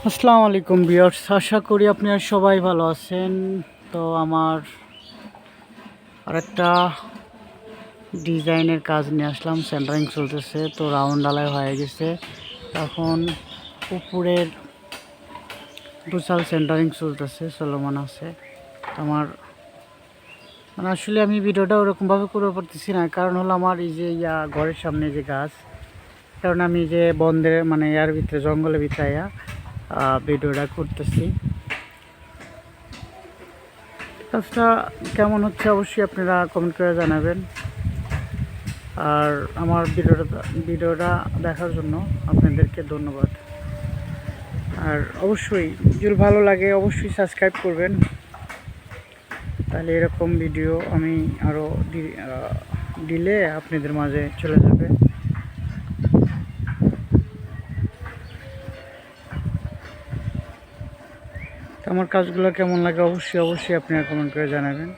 আসসালামু আলাইকুম ভিউয়ার্স, আশা করি আপনারা সবাই ভালো আছেন। তো আমার আরেকটা ডিজাইনের কাজ নিয়ে আসলাম। সেন্টারিং চলতেছে, তো রাউন্ড ডালাই হয়ে গেছে। এখন উপরের দুসাল সেন্টারিং চলমান আছে। আমার আসলে আমি ভিডিওটা ওরকমভাবে করে পারতেছি না, কারণ হলো আমার এই যে ঘরের সামনে যে গাছ, কারণ আমি যে বন্ধের ইয়ার ভিতরে জঙ্গলের ভিতরে ভিডিওটা করতেছি। কাজটা কেমন হচ্ছে অবশ্যই আপনারা কমেন্ট করে জানাবেন। আর আমার ভিডিওটা দেখার জন্য আপনাদেরকে ধন্যবাদ। আর অবশ্যই যদি ভালো লাগে অবশ্যই সাবস্ক্রাইব করবেন, তাহলে এরকম ভিডিও আমি আরও দিলে আপনাদের মাঝে চলে যাবে। তো আমার কাজগুলো কেমন লাগে অবশ্যই আপনারা কমেন্ট করে জানাবেন।